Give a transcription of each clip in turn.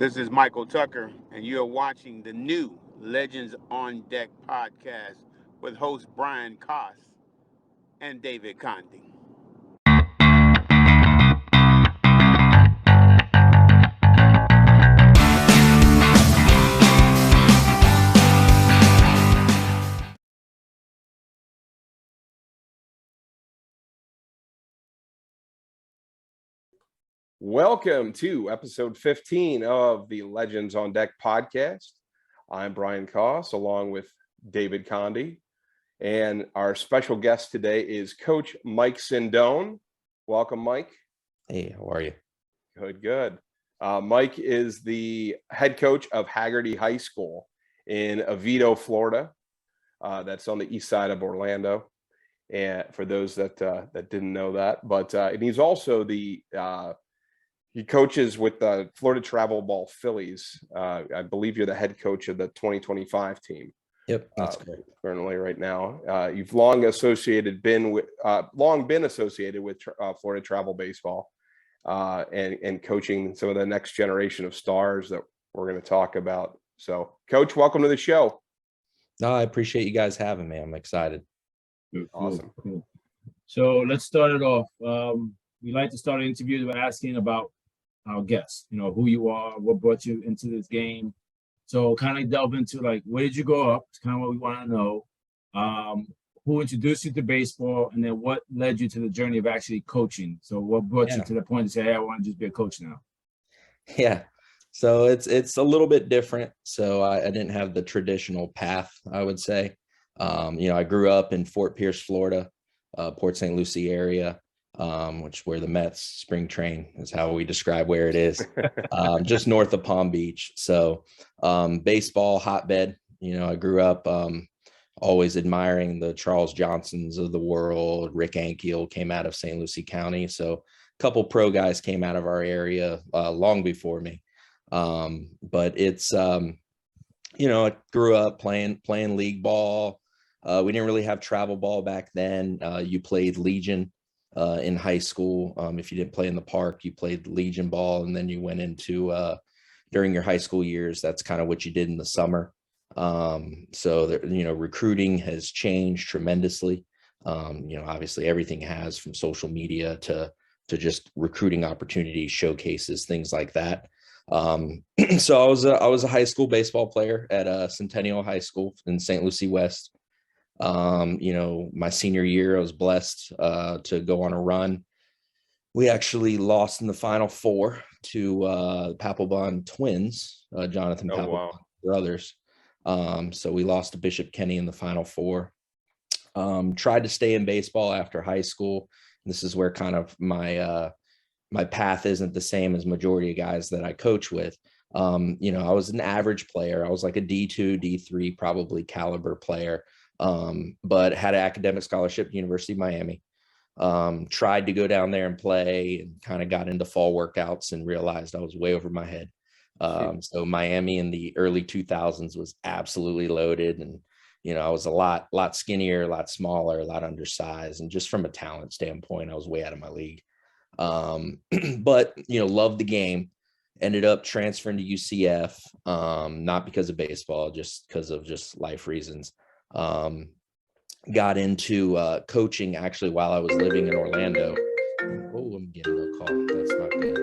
This is Michael Tucker, and you're watching the new Legends on Deck podcast with host Brian Koss and David Conde. Welcome to episode 15 of the Legends on Deck podcast. I'm Brian Koss along with David Conde, and our special guest today is Coach Mike Sindone. Welcome, Mike. Hey, how are you? Good. Mike is the head coach of Hagerty High School in Oviedo, Florida. That's on the east side of Orlando. And for those that didn't know that, and he's also he coaches with the Florida Travel Ball Phillies. I believe you're the head coach of the 2025 team. Yep, that's correct. Currently, right now, you've long been associated with Florida Travel Baseball, and coaching some of the next generation of stars that we're going to talk about. So, Coach, welcome to the show. No, I appreciate you guys having me. I'm excited. Awesome. Cool. So let's start it off. We like to start interviews by asking about our guests, who you are, what brought you into this game. So kind of delve into where did you grow up? It's kind of what we want to know. Who introduced you to baseball, and then what led you to the journey of actually coaching? So what brought you to the point to say, hey, I want to just be a coach now? Yeah. So it's a little bit different. So I didn't have the traditional path, I would say. I grew up in Fort Pierce, Florida, Port St. Lucie area. Which where the Mets spring train is how we describe where it is, just north of Palm Beach. So baseball hotbed. I grew up always admiring the Charles Johnsons of the world. Rick Ankiel came out of St. Lucie County. So a couple pro guys came out of our area long before me. But it's, I grew up playing league ball. We didn't really have travel ball back then. You played Legion in high school. If you didn't play in the park, you played Legion ball, and then you went into during your high school years, that's kind of what you did in the summer. Recruiting has changed tremendously. Obviously everything has, from social media to just recruiting opportunities, showcases, things like that. So I was a high school baseball player at Centennial High School in St. Lucie West. My senior year, I was blessed to go on a run. We actually lost in the Final Four to Papelbon twins, Jonathan Papelbon brothers. So we lost to Bishop Kenny in the Final Four. Tried to stay in baseball after high school. This is where kind of my path isn't the same as majority of guys that I coach with. I was an average player. I was like a D2, D3 probably caliber player. But had an academic scholarship at University of Miami. Tried to go down there and play, and kind of got into fall workouts and realized I was way over my head. So Miami in the early 2000s was absolutely loaded. And, I was a lot skinnier, a lot smaller, a lot undersized. And just from a talent standpoint, I was way out of my league. But, loved the game. Ended up transferring to UCF, not because of baseball, just because of just life reasons. Got into coaching actually while I was living in Orlando. Oh, I'm getting a call. That's not good.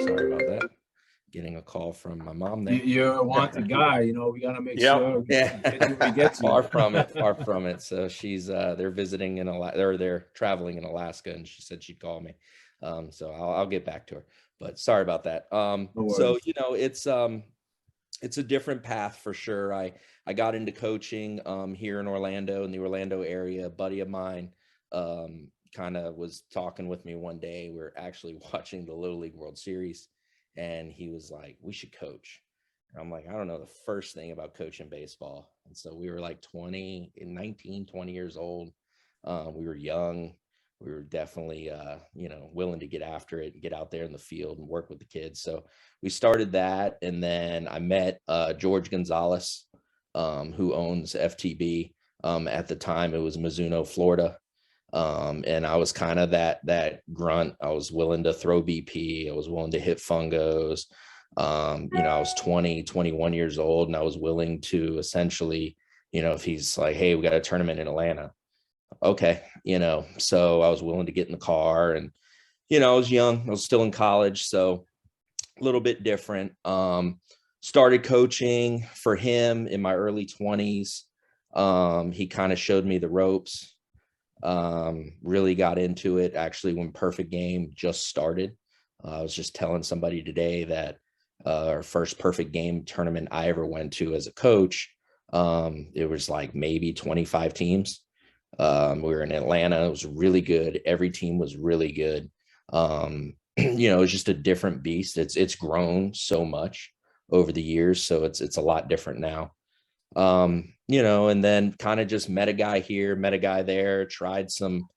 Sorry about that. Getting a call from my mom there. You're a wanted guy, we got to make sure we get you. Far from it. So she's they're visiting in they're traveling in Alaska, and she said she'd call me. So I'll get back to her. But sorry about that. So it's a different path for sure. I got into coaching here in Orlando, in the Orlando area. A buddy of mine kind of was talking with me one day. We were actually watching the Little League World Series, and he was like, we should coach. And I'm like, I don't know the first thing about coaching baseball. And so we were like 20 years old. We were young. We were definitely, willing to get after it and get out there in the field and work with the kids. So we started that. And then I met George Gonzalez, who owns FTB. At the time, it was Mizuno, Florida. And I was kind of that grunt. I was willing to throw BP. I was willing to hit fungos. I was 20, 21 years old, and I was willing to essentially, if he's like, hey, we got a tournament in Atlanta. Okay. So I was willing to get in the car, and, I was young. I was still in college. So a little bit different. Started coaching for him in my early 20s. He kind of showed me the ropes. Really got into it actually when Perfect Game just started. I was just telling somebody today that our first Perfect Game tournament I ever went to as a coach, it was like maybe 25 teams. We were in Atlanta. It was really good. Every team was really good. It's just a different beast. It's grown so much over the years, so it's a lot different now. And then kind of just met a guy here, met a guy there, tried some,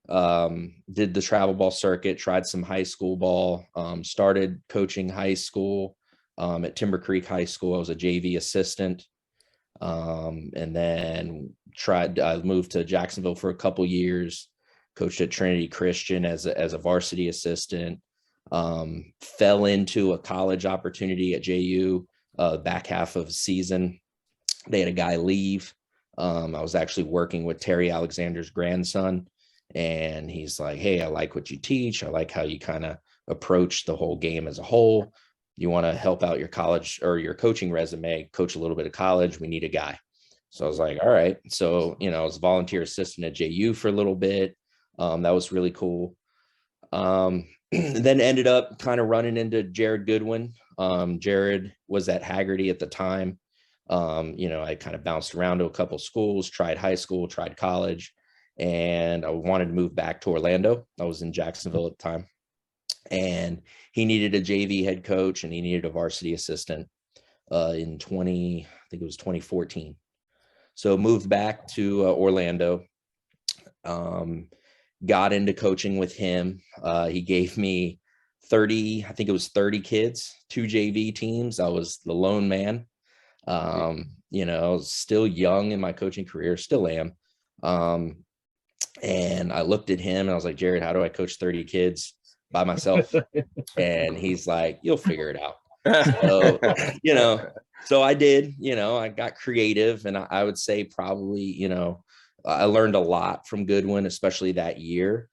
did the travel ball circuit, tried some high school ball, started coaching high school at Timber Creek High School. I was a JV assistant. And then I moved to Jacksonville for a couple years, coached at Trinity Christian as a varsity assistant, fell into a college opportunity at JU, back half of the season. They had a guy leave. I was actually working with Terry Alexander's grandson, and he's like, hey, I like what you teach. I like how you kind of approach the whole game as a whole. You want to help out your college or your coaching resume, coach a little bit of college. We need a guy. So I was like, all right. So, I was a volunteer assistant at JU for a little bit. That was really cool. Then ended up kind of running into Jared Goodwin. Jared was at Hagerty at the time. I kind of bounced around to a couple schools, tried high school, tried college, and I wanted to move back to Orlando. I was in Jacksonville at the time, and he needed a JV head coach, and he needed a varsity assistant in 2014. So moved back to Orlando, got into coaching with him. He gave me 30 kids, 2 JV teams. I was the lone man. I was still young in my coaching career, still am. And I looked at him and I was like, Jared, how do I coach 30 kids by myself? And he's like, you'll figure it out. So, so I did, I got creative, and I would say probably, I learned a lot from Goodwin, especially that year,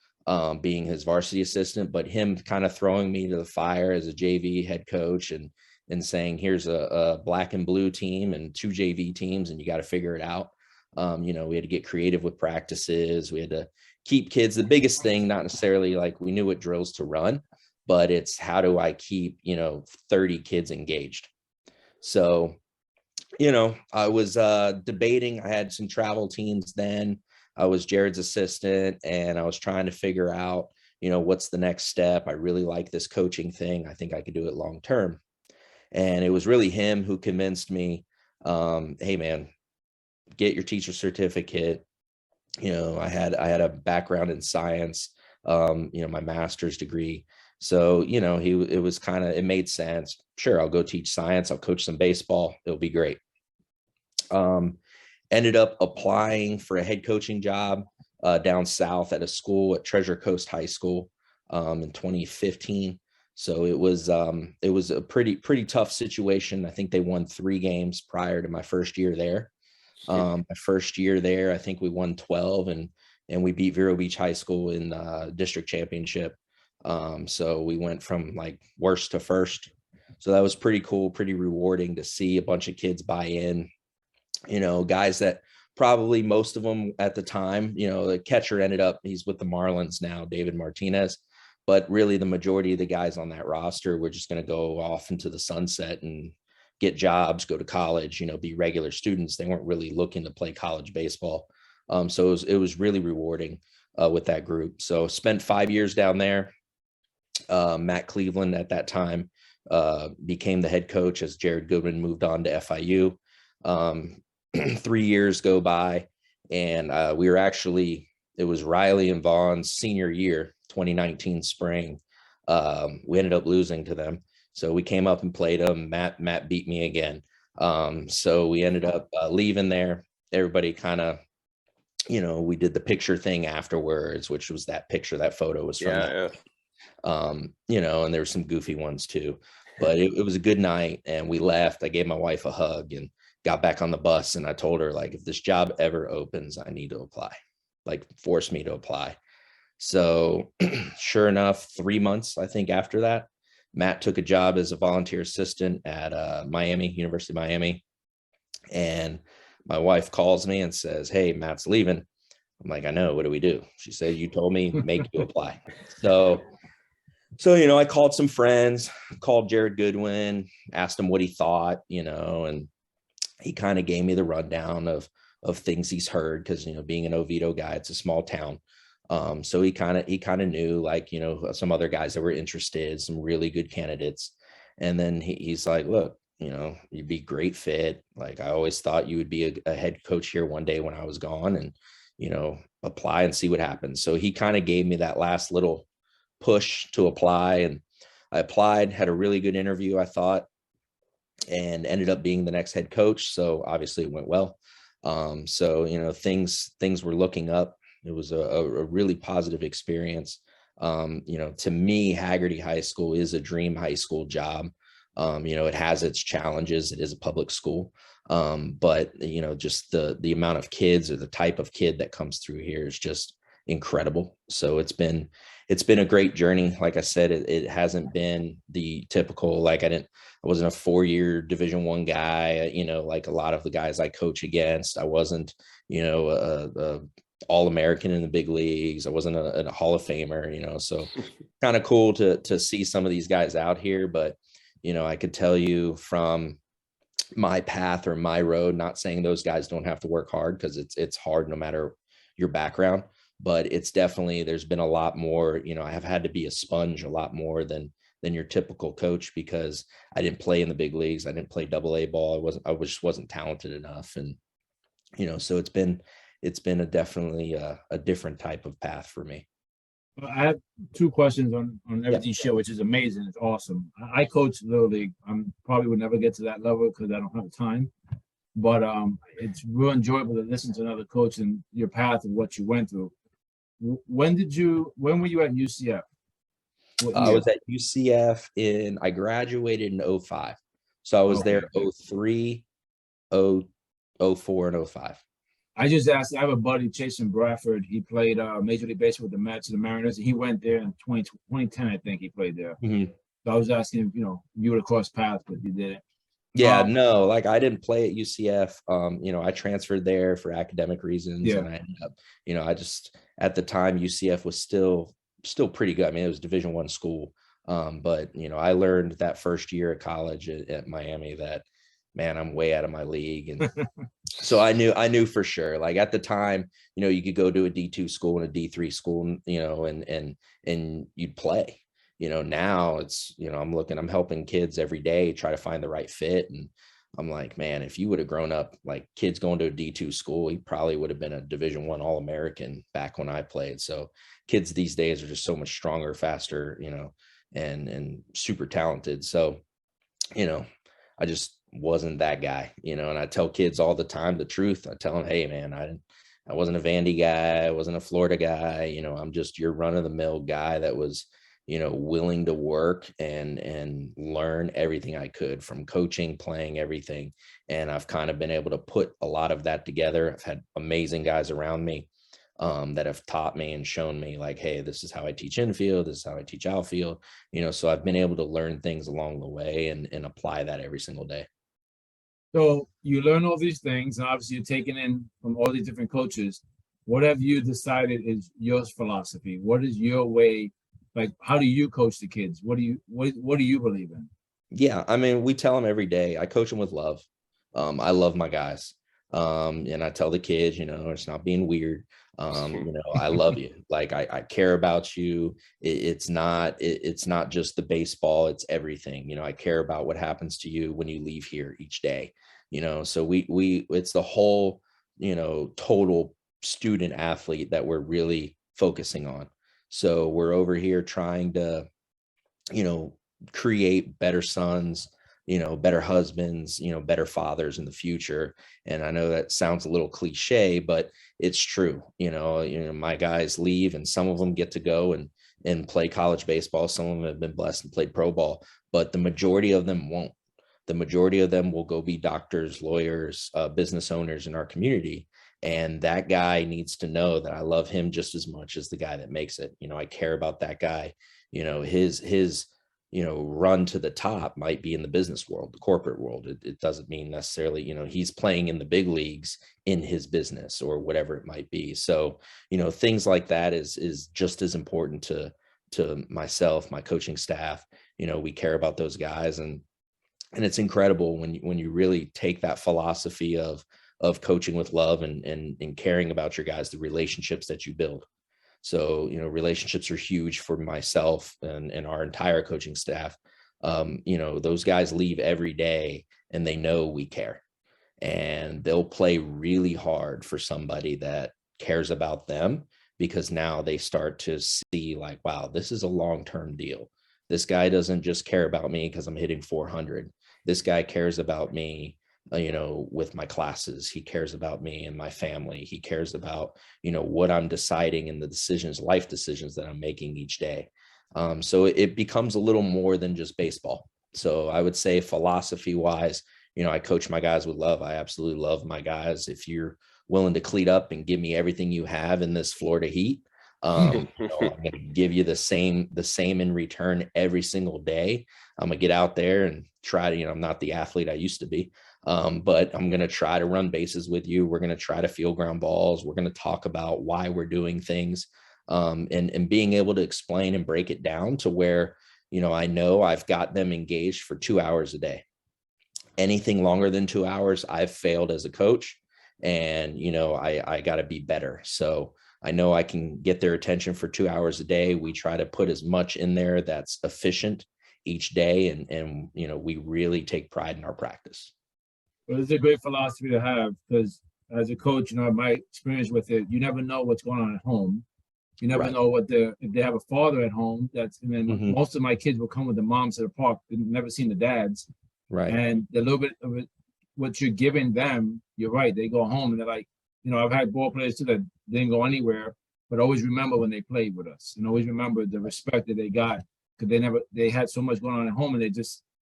being his varsity assistant, but him kind of throwing me to the fire as a JV head coach and saying, here's a black and blue team and 2 JV teams, and you got to figure it out. We had to get creative with practices. We had to keep kids. The biggest thing, not necessarily like we knew what drills to run, but it's how do I keep, 30 kids engaged? So, I was debating. I had some travel teams then. I was Jared's assistant, and I was trying to figure out, what's the next step? I really like this coaching thing. I think I could do it long term. And it was really him who convinced me, hey man, get your teacher certificate. I had a background in science, my master's degree. So, it made sense. Sure, I'll go teach science. I'll coach some baseball. It'll be great. Ended up applying for a head coaching job down south at a school at Treasure Coast High School in 2015. So it was a pretty tough situation. I think they won 3 games prior to my first year there. My first year there, I think we won 12, and we beat Vero Beach High School in the district championship. So we went from like worst to first. So that was pretty cool, pretty rewarding to see a bunch of kids buy in, guys that probably most of them at the time, the catcher he's with the Marlins now, David Martinez, but really the majority of the guys on that roster were just going to go off into the sunset and get jobs, go to college, be regular students. They weren't really looking to play college baseball. So it was really rewarding with that group. So spent 5 years down there. Matt Cleveland at that time became the head coach as Jared Goodwin moved on to FIU. 3 years go by, and it was Riley and Vaughn's senior year, 2019 spring. We ended up losing to them. So we came up and played them. Matt beat me again. So we ended up leaving there. Everybody kind of we did the picture thing afterwards, which was that picture, that photo was from that. And there were some goofy ones too, but it was a good night, and we left. I gave my wife a hug and got back on the bus, and I told her, like, if this job ever opens, I need to apply, like force me to apply. So sure enough, 3 months, I think, after that, Matt took a job as a volunteer assistant at University of Miami. And my wife calls me and says, "Hey, Matt's leaving." I'm like, "I know. What do we do?" She said, "You told me, make you apply." So, I called some friends, called Jared Goodwin, asked him what he thought, and he kind of gave me the rundown of things he's heard, because, being an Oviedo guy, it's a small town. So he kind of knew, like, some other guys that were interested, some really good candidates. And then he's like, "Look, you'd be great fit. Like, I always thought you would be a head coach here one day when I was gone, and, apply and see what happens." So he kind of gave me that last little push to apply, and I applied, had a really good interview, I thought, and ended up being the next head coach. So obviously it went well. So, things were looking up. It was a really positive experience. To me, Hagerty High School is a dream high school job. It has its challenges. It is a public school. But just the amount of kids, or the type of kid that comes through here, is just incredible. So it's been a great journey. Like I said, it hasn't been the typical, like, I wasn't a 4-year Division I guy, like a lot of the guys I coach against. I wasn't, a All-American in the big leagues. I wasn't a Hall of Famer, so kind of cool to see some of these guys out here. But, I could tell you from my path or my road, not saying those guys don't have to work hard, because it's hard no matter your background, but it's definitely, there's been a lot more, I have had to be a sponge a lot more than your typical coach, because I didn't play in the big leagues. I didn't play AA ball. I just wasn't talented enough. And, so it's been definitely a different type of path for me. I have 2 questions on everything show, which is amazing. It's awesome. I coach Little League. I'm probably would never get to that level because I don't have time. But it's real enjoyable to listen to another coach and your path and what you went through. When were you at UCF? I was at UCF I graduated in 2005. So I was there 2003, 2004, and 2005. I just asked, I have a buddy, Jason Bradford. He played Major League Baseball with the Mets and the Mariners. He went there in 2010, I think he played there. Mm-hmm. So I was asking, you would have crossed paths, but you didn't. Yeah, no, like, I didn't play at UCF. I transferred there for academic reasons. And I ended up, I just, at the time, UCF was still pretty good. I mean, it was Division I school. But, I learned that first year of college at Miami that, man, I'm way out of my league. And so I knew for sure, like, at the time, you could go to a D2 school and a D3 school, and you'd play. Now it's, I'm helping kids every day try to find the right fit. And I'm like, man, if you would have grown up like kids going to a D2 school, he probably would have been a Division I All-American back when I played. So kids these days are just so much stronger, faster, and super talented. So, I just wasn't that guy, and I tell kids all the time the truth. I tell them, hey, man, I wasn't a Vandy guy. I wasn't a Florida guy. I'm just your run-of-the-mill guy that was, willing to work and learn everything I could from coaching, playing, everything. And I've kind of been able to put a lot of that together. I've had amazing guys around me that have taught me and shown me, like, hey, this is how I teach infield. This is how I teach outfield, so I've been able to learn things along the way and apply that every single day. So you learn all these things, and obviously you're taking in from all these different coaches. What have you decided is your philosophy? What is your way? Like, how do you coach the kids? What do you believe in? Yeah, I mean, we tell them every day. I coach them with love. I love my guys. And I tell the kids, it's not being weird. I love you. Like, I care about you. It's not just the baseball, it's everything. I care about what happens to you when you leave here each day. So it's the whole, total student athlete that we're really focusing on. So we're over here trying to, create better sons, better husbands, better fathers in the future. And I know that sounds a little cliche, but it's true. My guys leave, and some of them get to go and play college baseball. Some of them have been blessed and played pro ball, but the majority of them won't. The majority of them will go be doctors, lawyers, business owners in our community. And that guy needs to know that I love him just as much as the guy that makes it. I care about that guy. His run to the top might be in the business world, the corporate world. It doesn't mean necessarily, he's playing in the big leagues in his business or whatever it might be. So, things like that is just as important to myself, my coaching staff. We care about those guys, and it's incredible when you really take that philosophy of coaching with love and caring about your guys, the relationships that you build. So, relationships are huge for myself and our entire coaching staff. Those guys leave every day and they know we care, and they'll play really hard for somebody that cares about them, because now they start to see like, wow, this is a long-term deal. This guy doesn't just care about me because I'm hitting 400. This guy cares about me, with my classes. He cares about me and my family. He cares about, what I'm deciding and the life decisions that I'm making each day. So it becomes a little more than just baseball. So I would say philosophy wise, I coach my guys with love. I absolutely love my guys. If you're willing to cleat up and give me everything you have in this Florida heat, I'm going to give you the same in return every single day. I'm going to get out there and try to, I'm not the athlete I used to be, but I'm going to try to run bases with you. We're going to try to field ground balls. We're going to talk about why we're doing things, and being able to explain and break it down to where, I know I've got them engaged for 2 hours a day. Anything longer than 2 hours, I've failed as a coach, and, I got to be better. So I know I can get their attention for 2 hours a day. We try to put as much in there that's efficient each day. And we really take pride in our practice. Well, it's a great philosophy to have, because as a coach, my experience with it, you never know what's going on at home. You never Right. know if they have a father at home. And then most of my kids will come with the moms to the park. They've never seen the dads. Right. And a little bit of it, what you're giving them, you're right. They go home and they're like, I've had ball players too that didn't go anywhere, but always remember when they played with us, and always remember the respect that they got, because they had so much going on at home, and it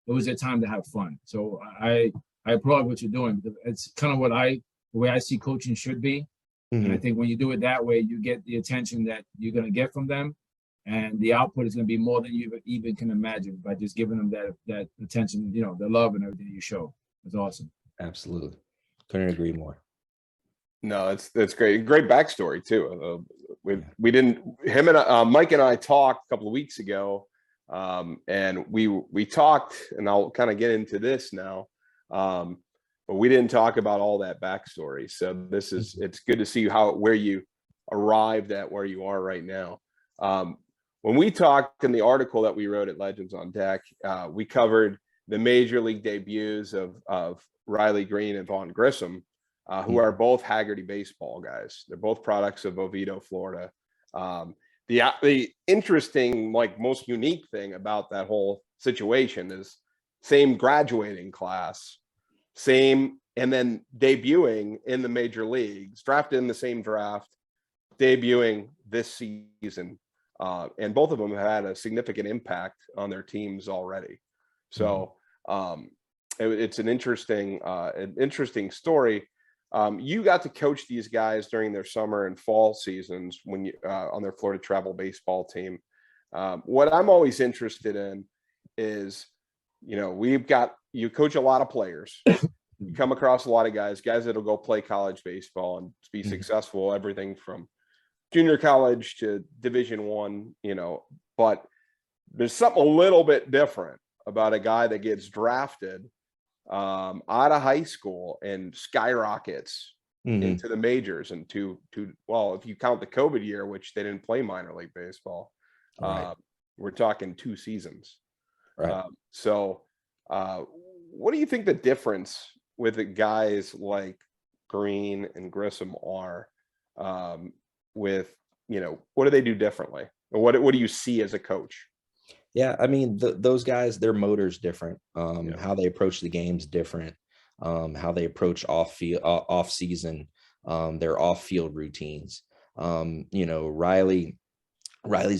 was their time to have fun. So I applaud what you're doing, because it's kind of the way I see coaching should be. And I think when you do it that way, you get the attention that you're going to get from them, and the output is going to be more than you even can imagine by just giving them that attention, the love and everything you show. It's awesome. Absolutely. Couldn't agree more. No, that's great. Great backstory too. Him and Mike and I talked a couple of weeks ago, and we talked, and I'll kind of get into this now, but we didn't talk about all that backstory. So it's good to see where you arrived at where you are right now. When we talked in the article that we wrote at Legends on Deck, we covered the major league debuts of Riley Greene and Vaughn Grissom, who are both Hagerty Baseball guys. They're both products of Oviedo, Florida. The interesting, most unique thing about that whole situation is same graduating class, and then debuting in the major leagues, drafted in the same draft, debuting this season. And both of them have had a significant impact on their teams already. So it's an interesting story. You got to coach these guys during their summer and fall seasons when on their Florida travel baseball team. What I'm always interested in is, you coach a lot of players, you come across a lot of guys that'll go play college baseball and be successful, everything from junior college to Division I, but there's something a little bit different about a guy that gets drafted out of high school and skyrockets into the majors, and if you count the COVID year, which they didn't play minor league baseball, Right. We're talking 2 seasons. Right. What do you think the difference with the guys like Greene and Grissom are, what do they do differently? Or what do you see as a coach? Yeah, I mean, those guys, their motor's different. Yeah. How they approach the game's different. How they approach off season, their off field routines. Riley's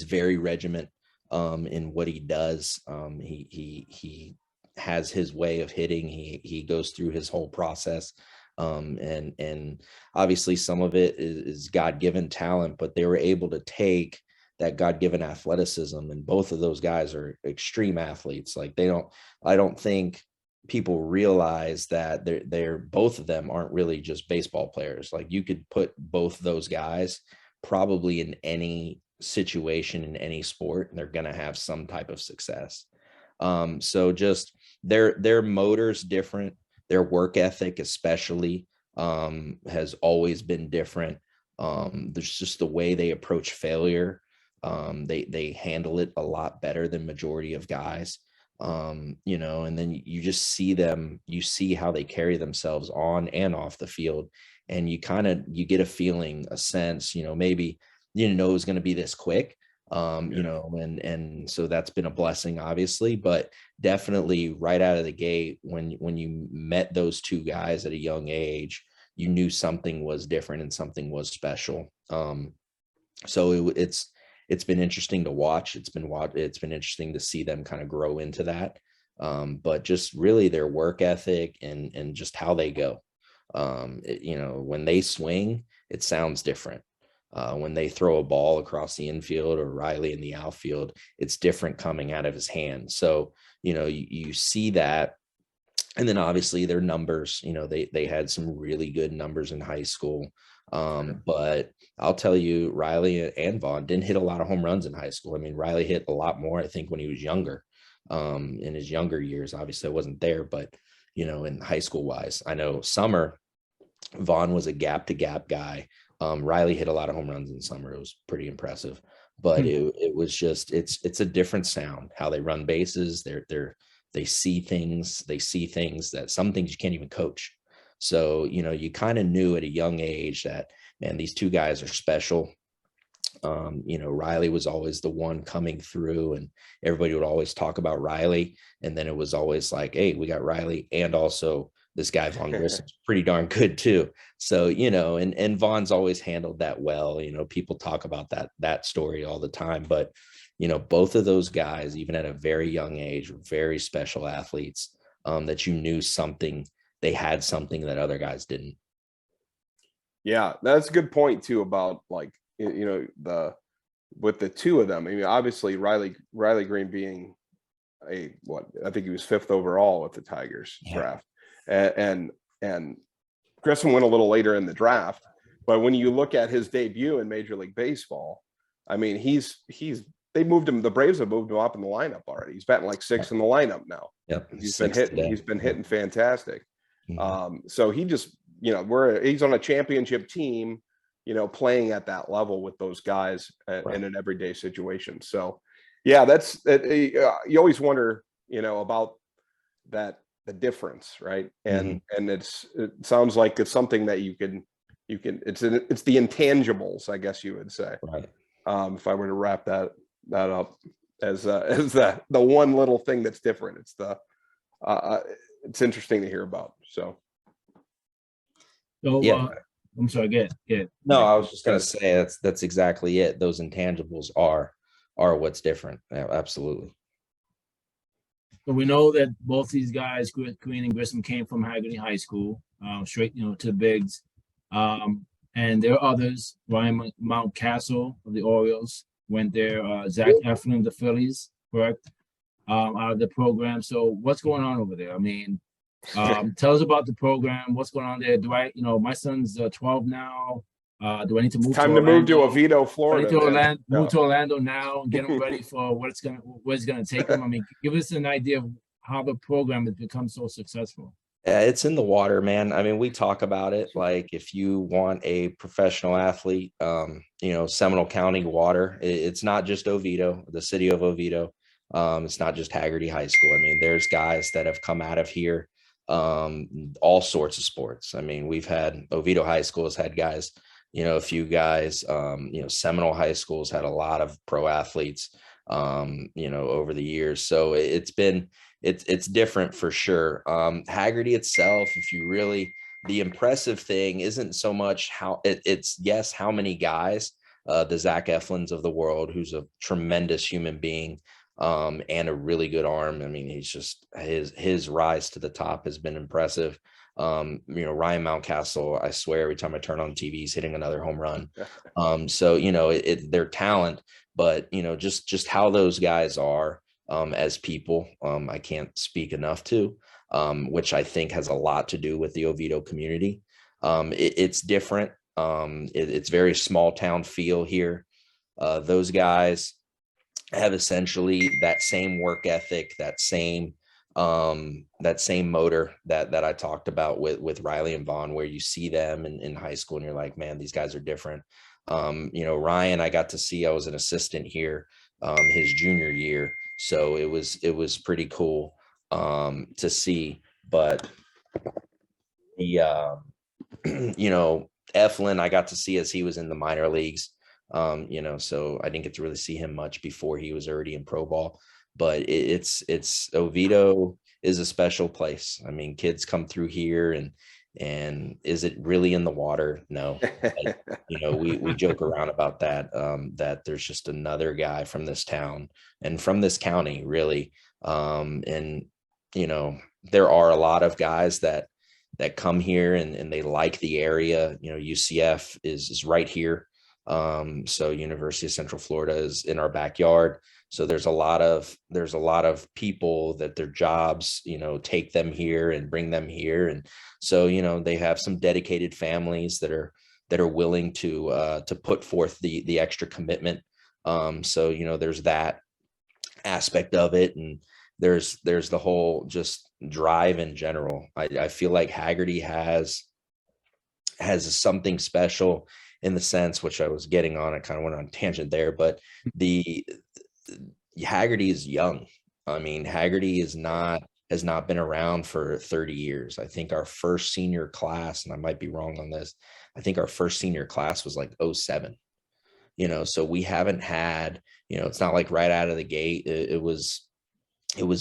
very regiment in what he does. He has his way of hitting. He goes through his whole process. And obviously some of it is God-given talent, but they were able to take that God-given athleticism, and both of those guys are extreme athletes. Like I don't think people realize that they're both of them aren't really just baseball players. Like you could put both those guys probably in any situation in any sport, and they're going to have some type of success. So just their motor's different. Their work ethic, especially, has always been different. There's just the way they approach failure. They handle it a lot better than majority of guys. And then you just you see how they carry themselves on and off the field. And you get a feeling, a sense, maybe, it was going to be this quick. And so that's been a blessing, obviously, but definitely right out of the gate, when you met those two guys at a young age, you knew something was different and something was special. So it's been interesting to watch. It's been interesting to see them kind of grow into that. But just really their work ethic and just how they go. When they swing, it sounds different. When they throw a ball across the infield or Riley in the outfield, it's different coming out of his hand. So, you see that. And then obviously their numbers, they had some really good numbers in high school. But I'll tell you, Riley and Vaughn didn't hit a lot of home runs in high school. I mean, Riley hit a lot more, I think, when he was younger, in his younger years. Obviously I wasn't there, but, in high school wise, I know summer, Vaughn was a gap to gap guy. Riley hit a lot of home runs in summer. It was pretty impressive, but it was just, it's a different sound, how they run bases. They see things that some things you can't even coach. So, you kind of knew at a young age that, man, these two guys are special. Riley was always the one coming through, and everybody would always talk about Riley. And then it was always like, hey, we got Riley, and also this guy Vaughn Grissom's pretty darn good too. So, and Vaughn's always handled that well. People talk about that story all the time, but, both of those guys, even at a very young age, were very special athletes, that you knew they had something that other guys didn't. Yeah, that's a good point too, about like, with the two of them. I mean, obviously Riley Greene being I think he was 5th overall with the Tigers draft. And Grissom went a little later in the draft, but when you look at his debut in Major League Baseball, I mean, they moved him. The Braves have moved him up in the lineup already. He's batting like 6th in the lineup now. Yep, he's been hitting fantastic. So he just, he's on a championship team, playing at that level with those guys in an everyday situation. So yeah, that's you always wonder, about that. The difference, right? And it sounds like it's something that you can it's the intangibles, I guess you would say, right? If I were to wrap that up as the one little thing that's different, it's it's interesting to hear about. So yeah, I'm sorry, get no, I was just gonna say that's exactly it. Those intangibles are what's different. Yeah, absolutely. So we know that both these guys, Greene and Grissom, came from Hagerty High School, straight, to the bigs. And there are others. Ryan Mountcastle of the Orioles went there. Zach Eflin of the Phillies, correct? Out of the program. So what's going on over there? I mean, tell us about the program. What's going on there? Do I, my son's 12 now. Do I need to move? Time to move to Oviedo, Florida. Move to Orlando now and get him ready for what it's gonna take him. I mean, give us an idea of how the program has become so successful. Yeah, it's in the water, man. I mean, we talk about it. Like, if you want a professional athlete, Seminole County water. It's not just Oviedo, the city of Oviedo. It's not just Hagerty High School. I mean, there's guys that have come out of here, all sorts of sports. I mean, we've had Oviedo High School has had guys. A few guys, Seminole High School's had a lot of pro athletes. over the years. So it's different for sure. Hagerty itself, if you really, the impressive thing isn't so much how it's yes, how many guys, the Zach Eflins of the world, who's a tremendous human being, and a really good arm. I mean, he's just his rise to the top has been impressive. Ryan Mountcastle, I swear every time I turn on TV, he's hitting another home run. So their talent, but just how those guys are as people, I can't speak enough to, which I think has a lot to do with the Oviedo community. It's different. It's very small town feel here. Those guys have essentially that same work ethic, that same motor that I talked about with Riley and Vaughn, where you see them in high school and you're like, man, these guys are different. Ryan, I got to see, I was an assistant here his junior year. So it was pretty cool to see, but the, Eflin, I got to see as he was in the minor leagues. So I didn't get to really see him much before he was already in pro ball, but it's Oviedo is a special place. I mean, kids come through here and is it really in the water? No. But, we joke around about that, that there's just another guy from this town and from this county, really. There are a lot of guys that come here and they like the area. UCF is right here. So University of Central Florida is in our backyard. So there's a lot of people that their jobs, take them here and bring them here. And so, they have some dedicated families that are willing to put forth the extra commitment. So, there's that aspect of it. And there's the whole just drive in general. I feel like Hagerty has something special in the sense, which I was getting on, I kind of went on a tangent there, but Hagerty is young. I mean, Hagerty has not been around for 30 years. I think our first senior class, and I might be wrong on this, I think our first senior class was like 07. So we haven't had, it's not like right out of the gate. It was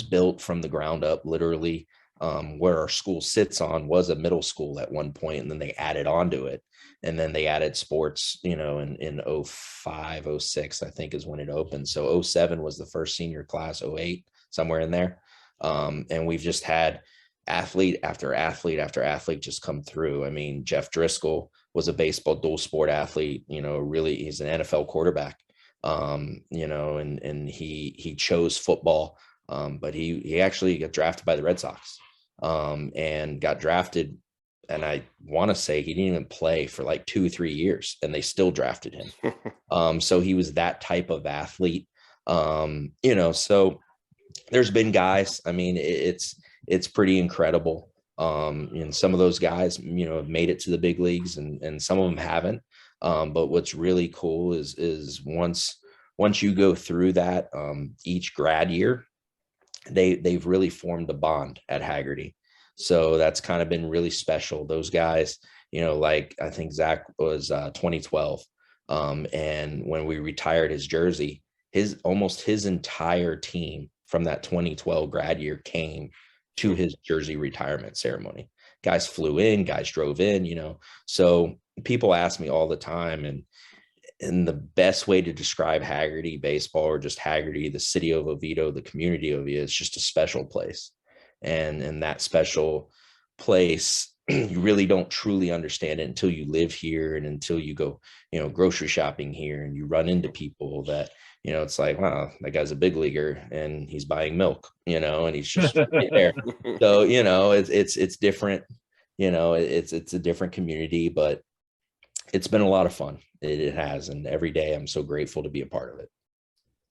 built from the ground up, literally. Where our school sits on was a middle school at one point, and then they added onto it. And then they added sports, in 05, 06, I think is when it opened. So 07 was the first senior class, 08, somewhere in there. And we've just had athlete after athlete after athlete just come through. I mean, Jeff Driscoll was a baseball dual sport athlete, really, he's an NFL quarterback, and he chose football. But he actually got drafted by the Red Sox, and got drafted. And I want to say he didn't even play for like 2-3 years, and they still drafted him. So he was that type of athlete. So there's been guys, I mean, it's pretty incredible. And some of those guys, have made it to the big leagues, and some of them haven't. But what's really cool is once you go through that, each grad year, they've really formed a bond at Hagerty. So that's kind of been really special. Those guys, like I think Zach was 2012. And when we retired his jersey, almost his entire team from that 2012 grad year came to his jersey retirement ceremony. Guys flew in, guys drove in, so people ask me all the time, and the best way to describe Hagerty Baseball, or just Hagerty, the city of Oviedo, the community of Oviedo, is just a special place. And that special place, you really don't truly understand it until you live here, and until you go, grocery shopping here, and you run into people that, it's like, wow, that guy's a big leaguer and he's buying milk, and he's just right there. So, it's different, it's a different community, but it's been a lot of fun. It has. And every day I'm so grateful to be a part of it.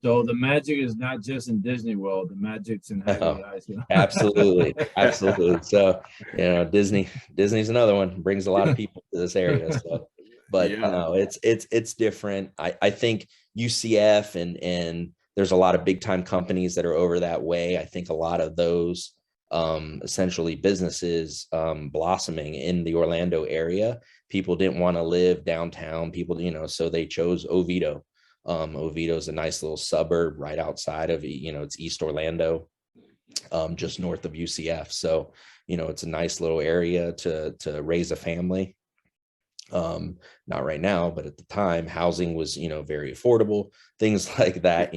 So the magic is not just in Disney World, the magic's in Hagerty High School. Absolutely. Absolutely. So, Disney's another one, brings a lot of people to this area. So, but it's different. I think UCF and there's a lot of big time companies that are over that way. I think a lot of those essentially businesses blossoming in the Orlando area, people didn't want to live downtown. People, so they chose Oviedo. Oviedo is a nice little suburb right outside of, it's East Orlando, just north of UCF. So, it's a nice little area to raise a family. Not right now, but at the time, housing was, very affordable, things like that.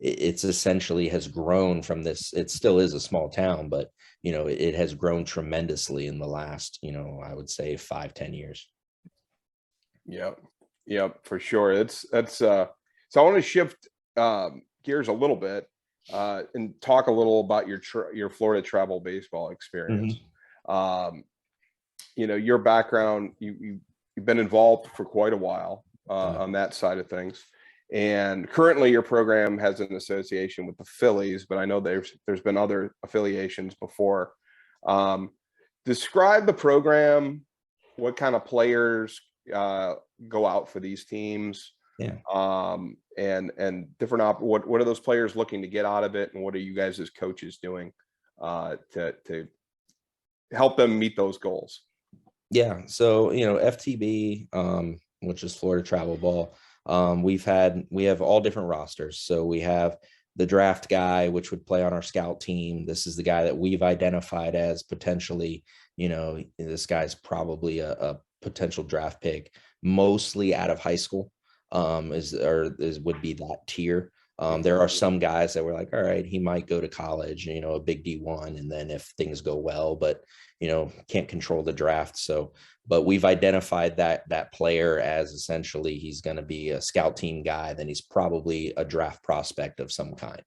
It's essentially has grown from this. It still is a small town, but it has grown tremendously in the last, I would say 5-10 years. Yep, for sure. So I want to shift gears a little bit and talk a little about your Florida travel baseball experience. Mm-hmm. Your background, you've been involved for quite a while on that side of things. And currently your program has an association with the Phillies, but I know there's been other affiliations before. Describe the program, what kind of players go out for these teams, and different what are those players looking to get out of it, and what are you guys as coaches doing to help them meet those goals? Yeah, so FTB, which is Florida Travel Ball, we have all different rosters. So we have the draft guy, which would play on our scout team. This is the guy that we've identified as potentially, this guy's probably a potential draft pick, mostly out of high school, would be that tier. There are some guys that were like, all right, he might go to college, a big D1, and then if things go well, but can't control the draft. So, but we've identified that player as essentially he's going to be a scout team guy. Then he's probably a draft prospect of some kind.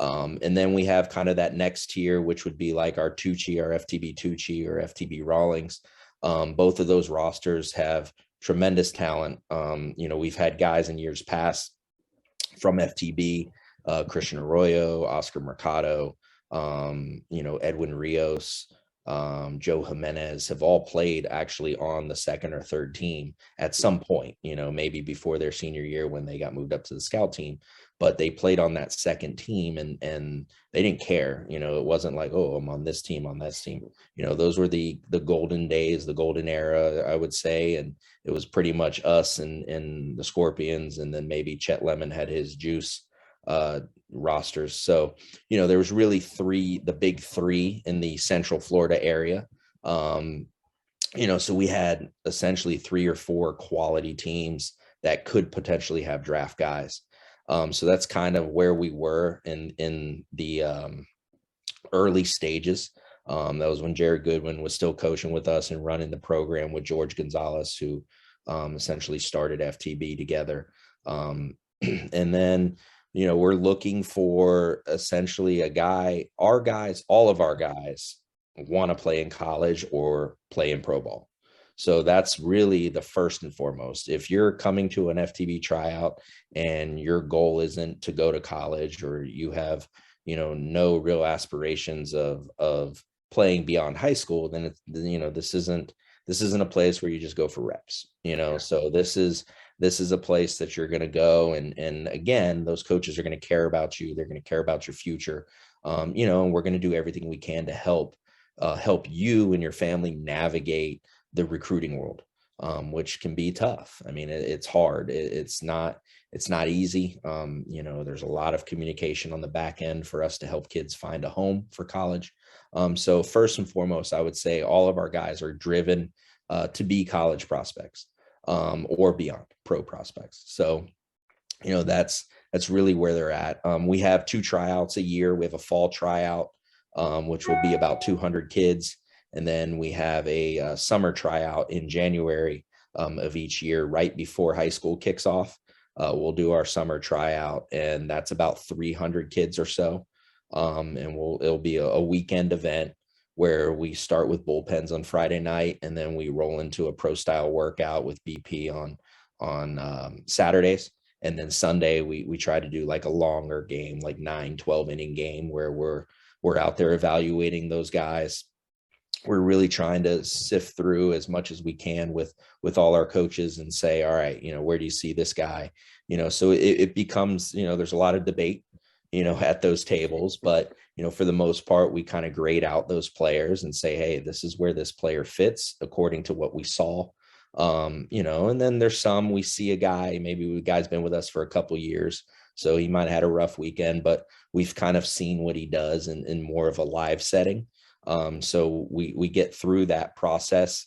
And then we have kind of that next tier, which would be like our Tucci, our FTB Tucci or FTB Rawlings. Both of those rosters have tremendous talent. We've had guys in years past from FTB, Christian Arroyo, Oscar Mercado, Edwin Rios, Joe Jimenez have all played actually on the second or third team at some point, maybe before their senior year when they got moved up to the scout team, but they played on that second team and they didn't care. It wasn't like, oh, I'm on this team, on this team. Those were the golden days, the golden era, I would say. And it was pretty much us and the Scorpions, and then maybe Chet Lemon had his juice rosters. So, there was really the big three in the Central Florida area. So we had essentially 3 or 4 quality teams that could potentially have draft guys. So that's kind of where we were in the early stages. That was when Jared Goodwin was still coaching with us and running the program with George Gonzalez, who essentially started FTB together. And then, we're looking for essentially a guy. All of our guys want to play in college or play in pro ball. So that's really the first and foremost. If you're coming to an FTB tryout and your goal isn't to go to college, or you have, no real aspirations of playing beyond high school, then this isn't a place where you just go for reps, So this is a place that you're going to go. And again, those coaches are going to care about you. They're going to care about your future. And we're going to do everything we can to help you and your family navigate the recruiting world, which can be tough. I mean, it's hard. It's not easy. There's a lot of communication on the back end for us to help kids find a home for college. So first and foremost, I would say all of our guys are driven to be college prospects, or beyond pro prospects. So, that's really where they're at. We have 2 tryouts a year. We have a fall tryout, which will be about 200 kids. And then we have a summer tryout in January of each year, right before high school kicks off. We'll do our summer tryout, and that's about 300 kids or so. And it'll be a weekend event where we start with bullpens on Friday night, and then we roll into a pro style workout with BP on Saturdays. And then Sunday, we try to do like a longer game, like 9-12 inning game, where we're out there evaluating those guys. We're really trying to sift through as much as we can with all our coaches and say, all right, where do you see this guy? So it becomes, there's a lot of debate, at those tables, but, for the most part, we kind of grade out those players and say, hey, this is where this player fits according to what we saw And then there's some, we see a guy, maybe the guy's been with us for a couple years, so he might have had a rough weekend, but we've kind of seen what he does in more of a live setting. So we get through that process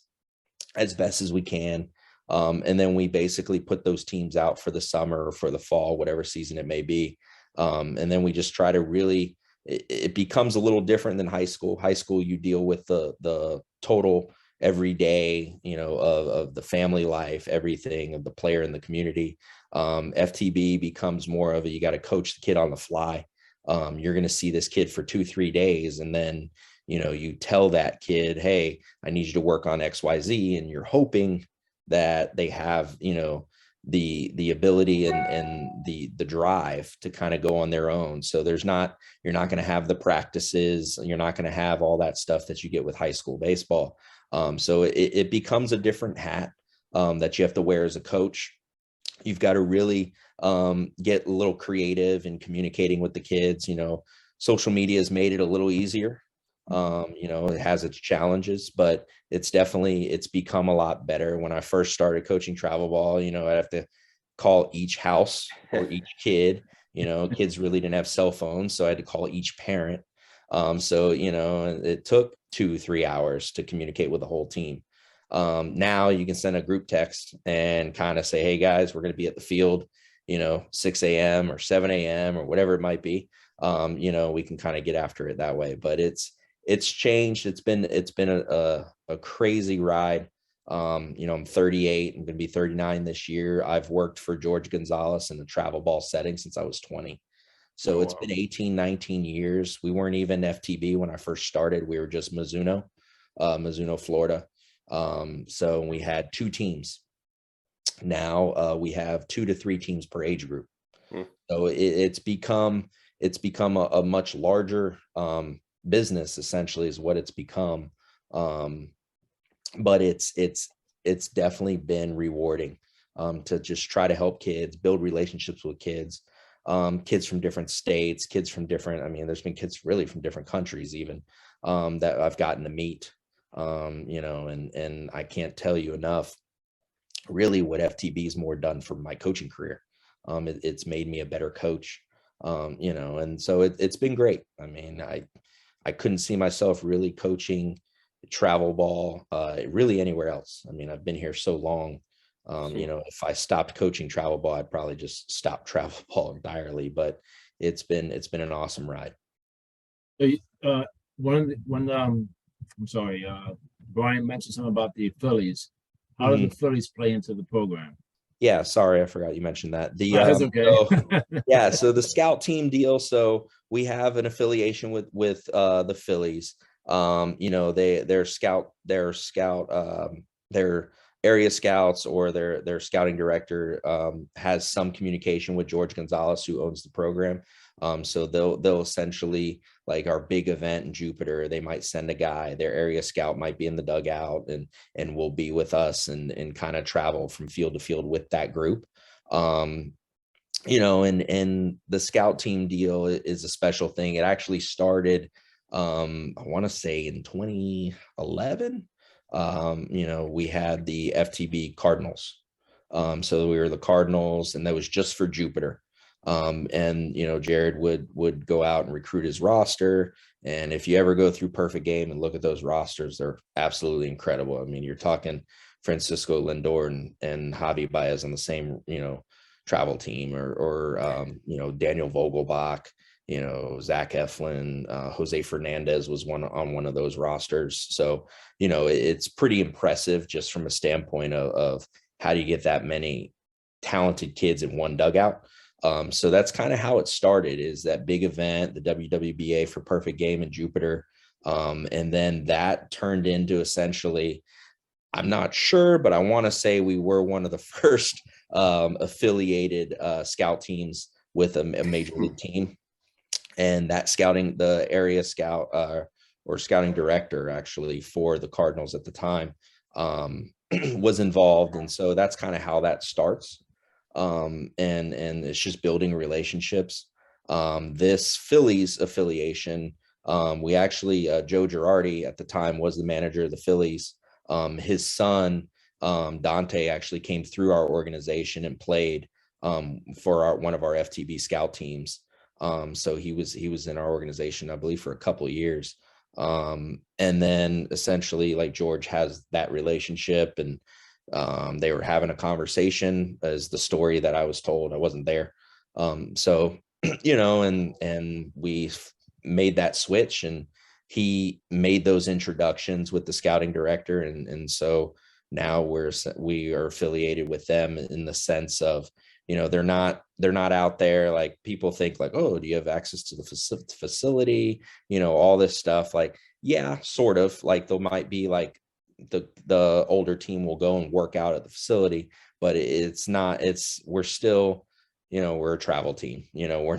as best as we can. And then we basically put those teams out for the summer or for the fall, whatever season it may be. And then we just try to really, it becomes a little different than high school. High school, you deal with the total every day, of the family life, everything of the player in the community. FTB becomes more of you got to coach the kid on the fly. You're going to see this kid for 2-3 days, and then you tell that kid, hey, I need you to work on XYZ, and you're hoping that they have the ability and the drive to kind of go on their own. So you're not going to have the practices, you're not going to have all that stuff that you get with high school baseball. So it becomes a different hat that you have to wear as a coach. You've got to really get a little creative in communicating with the kids. Social media has made it a little easier. It has its challenges, but it's become a lot better. When I first started coaching travel ball, I'd have to call each house or each kid. Kids really didn't have cell phones, so I had to call each parent. So it took 2-3 hours to communicate with the whole team. Now you can send a group text and kind of say, hey guys, we're going to be at the field, 6 a.m. or 7 a.m. or whatever it might be. We can kind of get after it that way, but it's changed. It's been a crazy ride. I'm 38. I'm going to be 39 this year. I've worked for George Gonzalez in the travel ball setting since I was 20. So it's been 18, 19 years. We weren't even FTB when I first started. We were just Mizuno, Florida. So we had 2 teams. Now we have 2 to 3 teams per age group. So it's become a much larger business, essentially, is what it's become. But it's definitely been rewarding to just try to help kids, build relationships with kids. Kids from different states, kids from different, there's been kids really from different countries even that I've gotten to meet, and I can't tell you enough really what FTB's more done for my coaching career. It's made me a better coach, and so it's been great. I couldn't see myself really coaching travel ball really anywhere else. I've been here so long. If I stopped coaching travel ball, I'd probably just stop travel ball entirely, but it's been an awesome ride. Brian mentioned something about the Phillies. How do the Phillies play into the program? Yeah, sorry, I forgot you mentioned that. That's okay. So the scout team deal. So we have an affiliation with the Phillies. Their area scouts or their scouting director has some communication with George Gonzalez, who owns the program. So they'll essentially, like our big event in Jupiter, they might send a guy, their area scout might be in the dugout and will be with us and kind of travel from field to field with that group. And the scout team deal is a special thing. It actually started, I want to say in 2011. We had the FTB Cardinals. So we were the Cardinals, and that was just for Jupiter. Jared would go out and recruit his roster. And if you ever go through Perfect Game and look at those rosters, they're absolutely incredible. You're talking Francisco Lindor and Javi Baez on the same, travel team, or Daniel Vogelbach, Zach Eflin, Jose Fernandez was on one of those rosters. So, it's pretty impressive just from a standpoint of how do you get that many talented kids in one dugout. So that's kind of how it started, is that big event, the WWBA for Perfect Game in Jupiter. And then that turned into, essentially, I'm not sure, but I want to say we were one of the first affiliated scout teams with a major league team. And that the area scout or scouting director, actually, for the Cardinals at the time, was involved. And so that's kind of how that starts. And it's just building relationships. This Phillies affiliation, we actually, Joe Girardi at the time was the manager of the Phillies. His son Dante actually came through our organization and played for one of our FTB scout teams. So he was in our organization, I believe, for a couple of years. And then essentially, like, George has that relationship, and they were having a conversation, as the story that I was told. I wasn't there. So, and we made that switch, and he made those introductions with the scouting director. And so now we are affiliated with them in the sense of, they're not out there. Like, people think like, oh, do you have access to the facility? All this stuff. Like, yeah, sort of. Like, there might be like the older team will go and work out at the facility, but we're still, we're a travel team. We're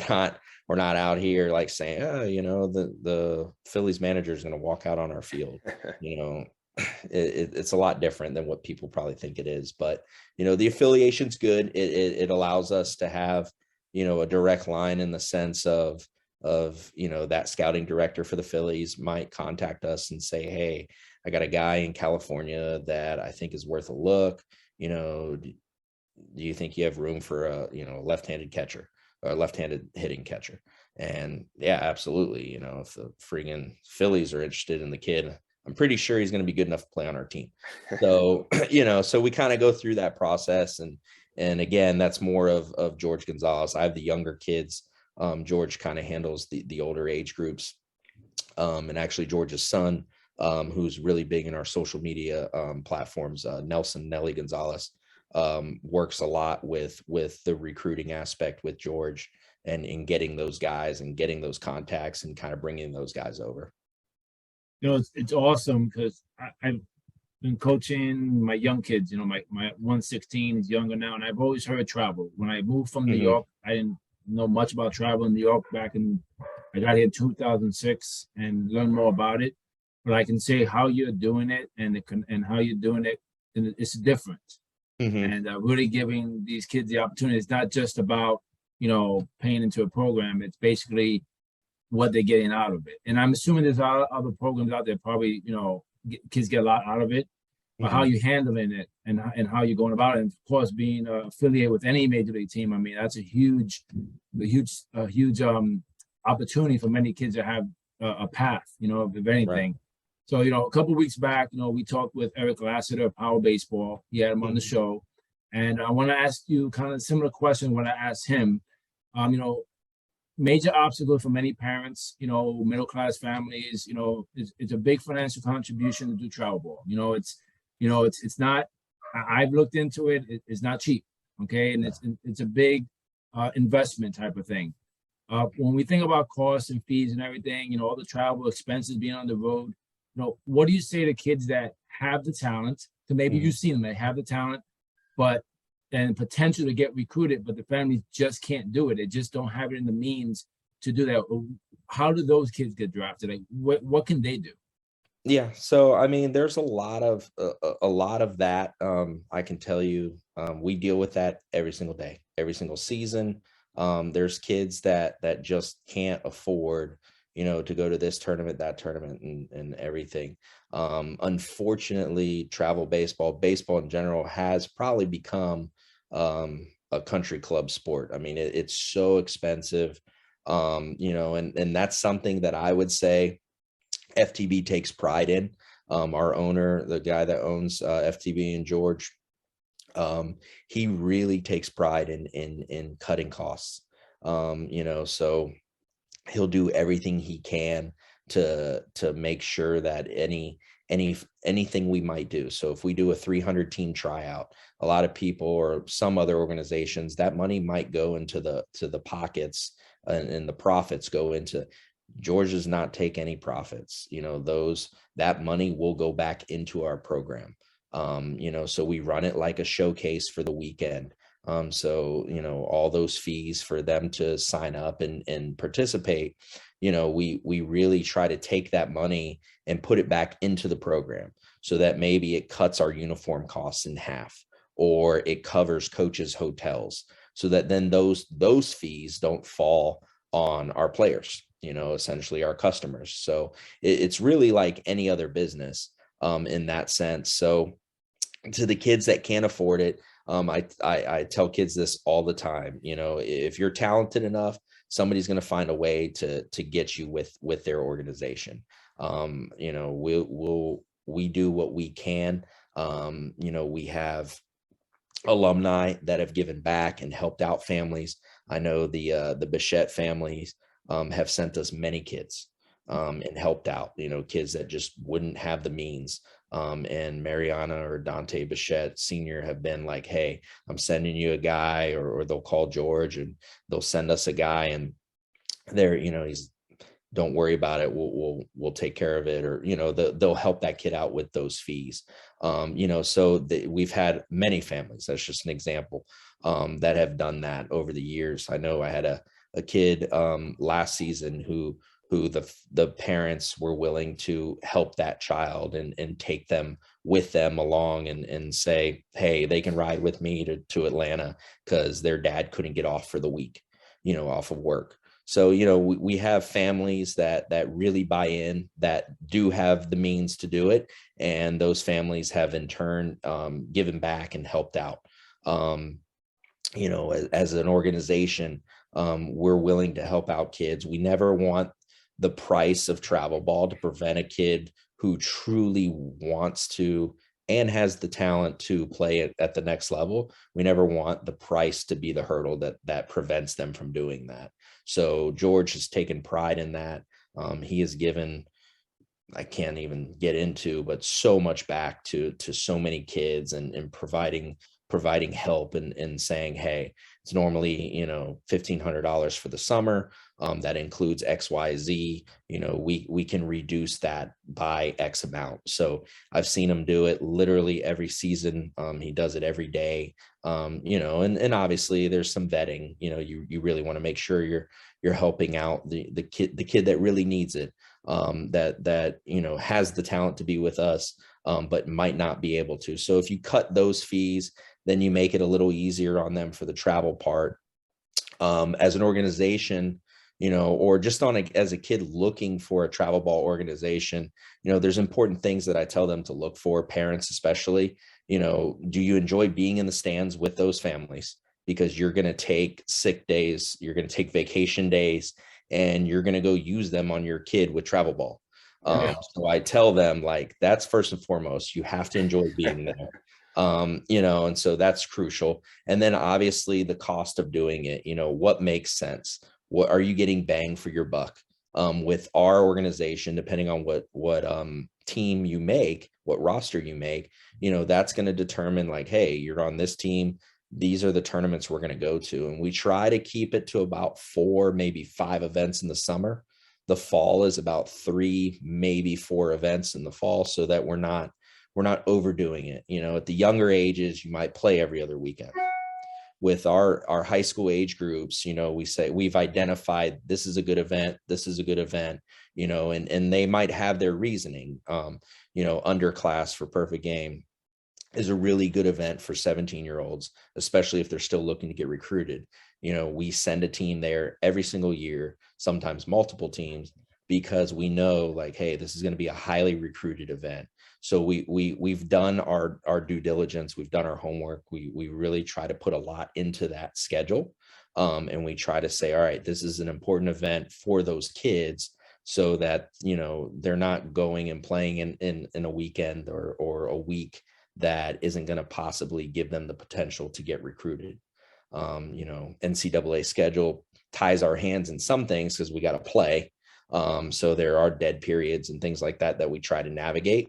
not out here like saying, oh, the Phillies manager is going to walk out on our field. It's a lot different than what people probably think it is. But, the affiliation's good. It allows us to have, a direct line in the sense of, that scouting director for the Phillies might contact us and say, hey, I got a guy in California that I think is worth a look. Do you think you have room for a, left-handed catcher or left-handed hitting catcher? And yeah, absolutely. If the friggin' Phillies are interested in the kid, I'm pretty sure he's going to be good enough to play on our team. So, so we kind of go through that process. And again, that's more of George Gonzalez. I have the younger kids. George kind of handles the older age groups. And actually George's son, who's really big in our social media platforms, Nelly Gonzalez, works a lot with the recruiting aspect with George and in getting those guys and getting those contacts and kind of bringing those guys over. It's awesome because I've been coaching my young kids. My 116 is younger now, and I've always heard travel. When I moved from New York, I didn't know much about travel in New York I got here in 2006 and learned more about it. But I can say how you're doing it and how you're doing it, and it's different. And really giving these kids the opportunity. It's not just about, paying into a program. It's basically what they're getting out of it. And I'm assuming there's other programs out there, probably, kids get a lot out of it, but how you handling it and how you're going about it. And of course, being affiliated with any major league team, I mean, that's a huge opportunity for many kids to have a path, if anything. Right. So, a couple of weeks back, we talked with Eric Lassiter of Power Baseball. He had him on the show. And I want to ask you kind of a similar question when I asked him. Major obstacle for many parents, middle-class families, it's a big financial contribution to do travel ball. It's not, I've looked into it, it's not cheap, okay? And it's a big investment type of thing. When we think about costs and fees and everything, all the travel expenses being on the road, what do you say to kids that have the talent, because maybe you've seen them, they have the talent, and potential to get recruited, but the families just can't do it. They just don't have it in the means to do that. How do those kids get drafted? Like, what can they do? Yeah. So, I mean, there's a lot of that. I can tell you, we deal with that every single day, every single season. There's kids that just can't afford, to go to this tournament, that tournament, and everything. Unfortunately, travel baseball in general has probably become a country club sport. I mean, it's so expensive, and that's something that I would say FTB takes pride in. Our owner, the guy that owns FTB and George, he really takes pride in cutting costs. So he'll do everything he can to make sure that anything we might do. So if we do a 300 team tryout, a lot of people or some other organizations, that money might go into the pockets and the profits go into. George does not take any profits. That money will go back into our program. So we run it like a showcase for the weekend. So, all those fees for them to sign up and participate, we really try to take that money and put it back into the program so that maybe it cuts our uniform costs in half, or it covers coaches' hotels, so that then those fees don't fall on our players, essentially our customers. So it's really like any other business in that sense. So, to the kids that can't afford it, I tell kids this all the time. You know, if you're talented enough, somebody's going to find a way to get you with their organization. You know, we do what we can. You know, we have alumni that have given back and helped out families. I know the Bichette families have sent us many kids and helped out, you know, kids that just wouldn't have the means. And Mariana or Dante Bichette Sr. have been like, hey, I'm sending you a guy, or they'll call George and they'll send us a guy, and they're, you know, he's, don't worry about it, we'll take care of it, or, you know, they'll help that kid out with those fees. You know, so we've had many families, that's just an example, that have done that over the years. I know I had a kid last season who the parents were willing to help that child and take them with them along, and say, hey, they can ride with me to Atlanta because their dad couldn't get off for the week, you know, off of work. So, you know, we have families that really buy in, that do have the means to do it. And those families have in turn given back and helped out. You know, as an organization, we're willing to help out kids. We never want the price of travel ball to prevent a kid who truly wants to and has the talent to play at the next level. We never want the price to be the hurdle that prevents them from doing that. So George has taken pride in that. He has given, I can't even get into, but so much back to so many kids, and providing help, and saying, hey, it's normally, you know, $1,500 for the summer. That includes XYZ, you know, we can reduce that by X amount. So I've seen him do it literally every season. He does it every day. You know, and obviously there's some vetting, you know, you really want to make sure you're helping out the kid that really needs it, that, you know, has the talent to be with us, but might not be able to. So if you cut those fees, then you make it a little easier on them for the travel part. As an organization, you know, or just as a kid looking for a travel ball organization, you know, there's important things that I tell them to look for, parents especially. You know, do you enjoy being in the stands with those families? Because you're going to take sick days, you're going to take vacation days, and you're going to go use them on your kid with travel ball. So I tell them, like, that's first and foremost, you have to enjoy being there. You know, and so that's crucial. And then obviously the cost of doing it, you know, what makes sense? What are you getting bang for your buck? With our organization, depending on what team you make, what roster you make, you know, that's going to determine, like, hey, you're on this team, these are the tournaments we're going to go to. And we try to keep it to about 4, maybe 5 events in the summer. The fall is about 3, maybe 4 events in the fall, so that we're not overdoing it. You know, at the younger ages, you might play every other weekend. With our high school age groups, you know, we say we've identified this is a good event, this is a good event, you know, and they might have their reasoning. You know, Underclass for Perfect Game is a really good event for 17-year-olds, especially if they're still looking to get recruited. You know, we send a team there every single year, sometimes multiple teams, because we know, like, hey, this is going to be a highly recruited event. So we've done our due diligence, we've done our homework. We really try to put a lot into that schedule, and we try to say, all right, this is an important event for those kids, so that, you know, they're not going and playing in a weekend or a week that isn't going to possibly give them the potential to get recruited. You know, NCAA schedule ties our hands in some things because we got to play. So there are dead periods and things like that we try to navigate.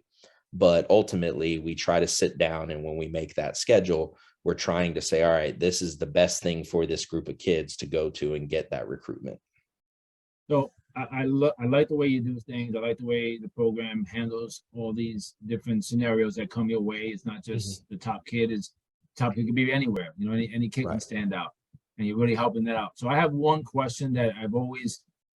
But ultimately, we try to sit down, and when we make that schedule, we're trying to say, all right, this is the best thing for this group of kids to go to and get that recruitment. So I like the way you do things. I like the way the program handles all these different scenarios that come your way. It's not just the top kid. It's top kid could be anywhere. You know, any kid can stand out, and you're really helping that out. So I have one question that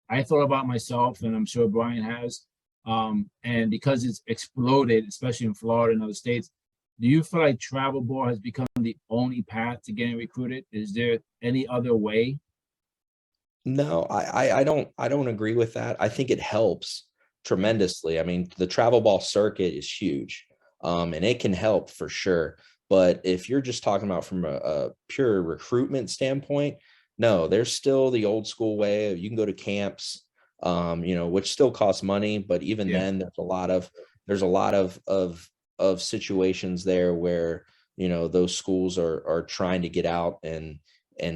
I thought about myself, and I'm sure Brian has. And because it's exploded, especially in Florida and other states, do you feel like travel ball has become the only path to getting recruited? Is there any other way? No, I don't agree with that. I think it helps tremendously. I mean, the travel ball circuit is huge. And it can help for sure. But if you're just talking about from a pure recruitment standpoint, no, there's still the old school way. You can go to camps, which still costs money, but even then there's a lot of situations there where, those schools are trying to get out and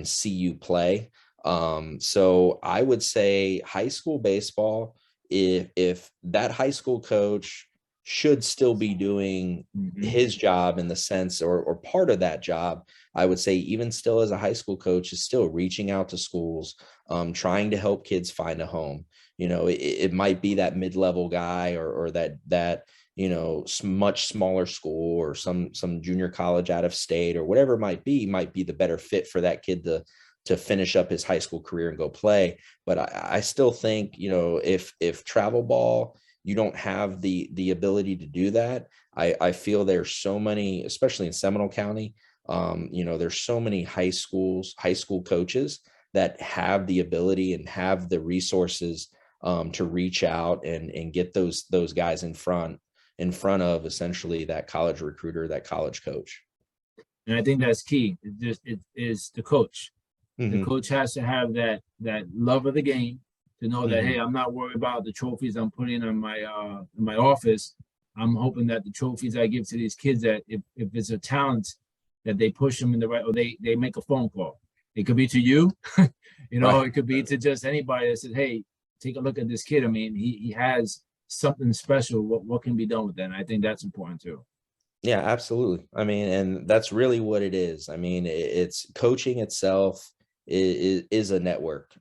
see you play. So I would say high school baseball, if that high school coach should still be doing his job in the sense or part of that job, I would say even still as a high school coach is still reaching out to schools, trying to help kids find a home. It might be that mid-level guy or that much smaller school or some junior college out of state or whatever it might be the better fit for that kid to finish up his high school career and go play. But I still think, if travel ball, you don't have the ability to do that. I feel there's so many, especially in Seminole County, there's so many high school coaches that have the ability and have the resources to reach out and get those guys in front of essentially that college recruiter, that college coach. And I think that's key. It is the coach. The coach has to have that love of the game to know that, hey, I'm not worried about the trophies I'm putting on my office. I'm hoping that the trophies I give to these kids, that if it's a talent, that they push them in the right, or they make a phone call. It could be to you, right. It could be to just anybody that says, hey, take a look at this kid. I mean, he has something special. What can be done with that? And I think that's important too. Yeah, absolutely. I mean, and that's really what it is. I mean, it's coaching itself is a network.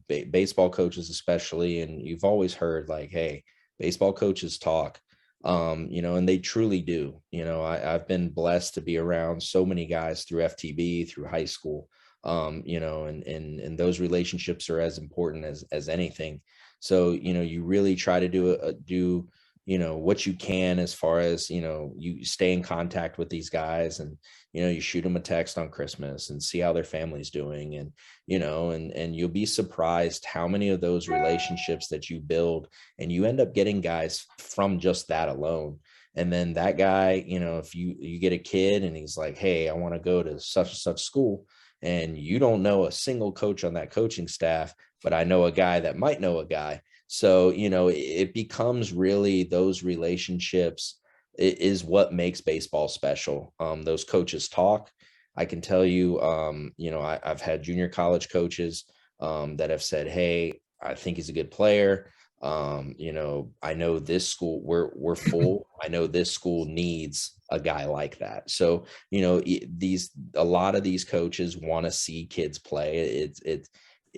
Baseball coaches especially, and you've always heard like, hey, baseball coaches talk, and they truly do. I've been blessed to be around so many guys through FTB, through high school, and those relationships are as important as anything. So, you really try to do what you can as far as, you stay in contact with these guys and, you shoot them a text on Christmas and see how their family's doing. And, and you'll be surprised how many of those relationships that you build and you end up getting guys from just that alone. And then that guy, if you get a kid and he's like, hey, I want to go to such and such school, and you don't know a single coach on that coaching staff, but I know a guy that might know a guy. So, it becomes really those relationships is what makes baseball special. Those coaches talk. I can tell you, I've had junior college coaches that have said, hey, I think he's a good player. I know this school, we're full. I know this school needs a guy like that. So, a lot of these coaches want to see kids play.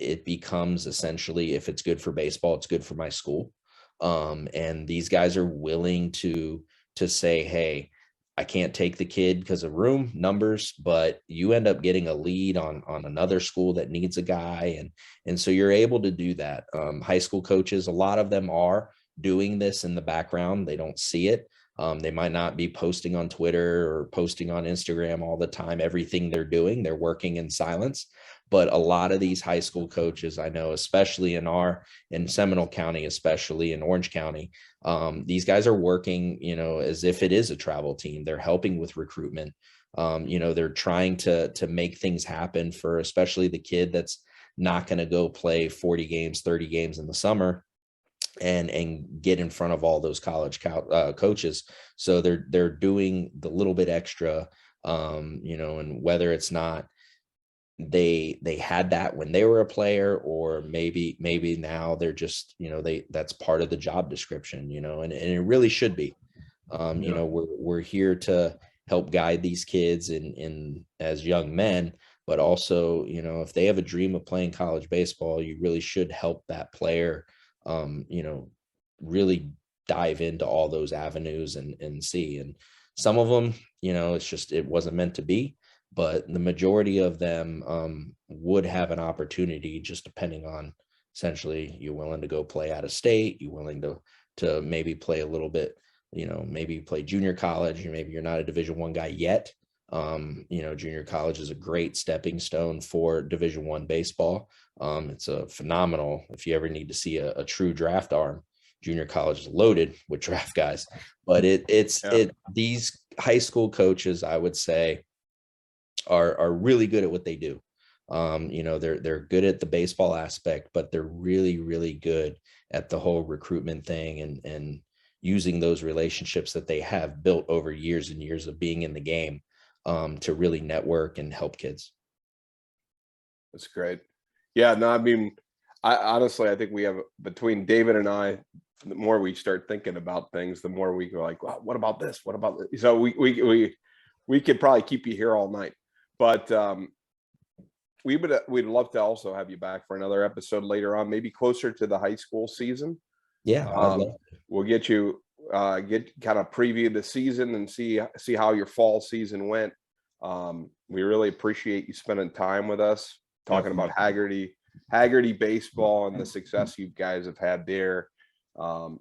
It becomes essentially, if it's good for baseball, it's good for my school. And these guys are willing to say, hey, I can't take the kid because of room, numbers, but you end up getting a lead on another school that needs a guy. And so you're able to do that. High school coaches, a lot of them are doing this in the background. They don't see it. They might not be posting on Twitter or posting on Instagram all the time. Everything they're doing, they're working in silence. But a lot of these high school coaches, I know, especially in Seminole County, especially in Orange County, these guys are working, as if it is a travel team. They're helping with recruitment. They're trying to make things happen for especially the kid that's not going to go play 40 games, 30 games in the summer and get in front of all those college coaches. So they're doing the little bit extra, and whether it's not, they had that when they were a player, or maybe now they're just, that's part of the job description, and it really should be. We're here to help guide these kids in as young men, but also, if they have a dream of playing college baseball, you really should help that player, really dive into all those avenues and see. And some of them, it's just, it wasn't meant to be. But the majority of them would have an opportunity, just depending on essentially you're willing to go play out of state, you're willing to maybe play a little bit, maybe play junior college, or maybe you're not a Division I guy yet. Junior college is a great stepping stone for Division I baseball. It's a phenomenal, if you ever need to see a true draft arm, junior college is loaded with draft guys, but these high school coaches, I would say, are really good at what they do. They're good at the baseball aspect, but they're really, really good at the whole recruitment thing and using those relationships that they have built over years and years of being in the game to really network and help kids. That's great. Yeah, no, I mean, I honestly think we have, between David and I, the more we start thinking about things, the more we go like, well, what about this? What about this? So we could probably keep you here all night, but we'd love to also have you back for another episode later on, maybe closer to the high school season. Yeah, we'll get you get kind of preview the season and see how your fall season went. We really appreciate you spending time with us, talking about Hagerty Baseball and the success you guys have had there,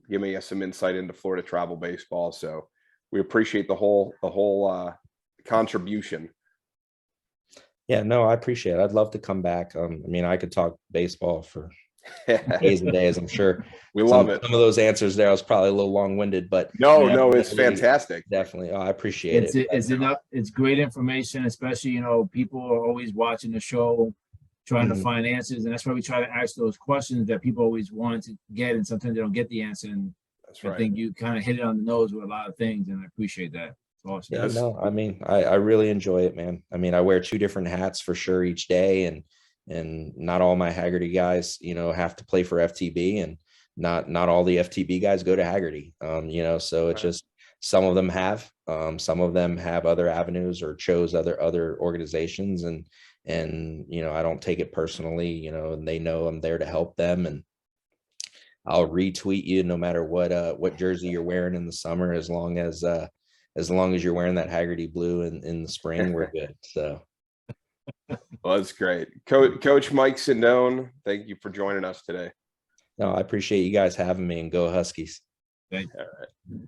giving us some insight into Florida travel baseball. So we appreciate the whole contribution. Yeah, no, I appreciate it. I'd love to come back. I mean, I could talk baseball for days and days. I'm sure we love it. Some of those answers there, I was probably a little long-winded, but no, it's fantastic. Definitely. Oh, I appreciate it. It's enough. It's great information, especially, people are always watching the show, trying to find answers. And that's why we try to ask those questions that people always want to get. And sometimes they don't get the answer. And that's right. I think you kind of hit it on the nose with a lot of things. And I appreciate that. It's awesome. Yeah, no, I mean, I really enjoy it, man. I mean, I wear 2 different hats for sure each day, and not all my Hagerty guys, have to play for FTB, and not all the FTB guys go to Hagerty. So it's just, some of them have other avenues or chose other organizations, and I don't take it personally, and they know I'm there to help them, and I'll retweet you no matter what jersey you're wearing in the summer, as long as you're wearing that Hagerty blue in the spring, we're good. So. Well, that's great. Coach Mike Sindone, thank you for joining us today. No, I appreciate you guys having me, and go Huskies. Thank you. All right.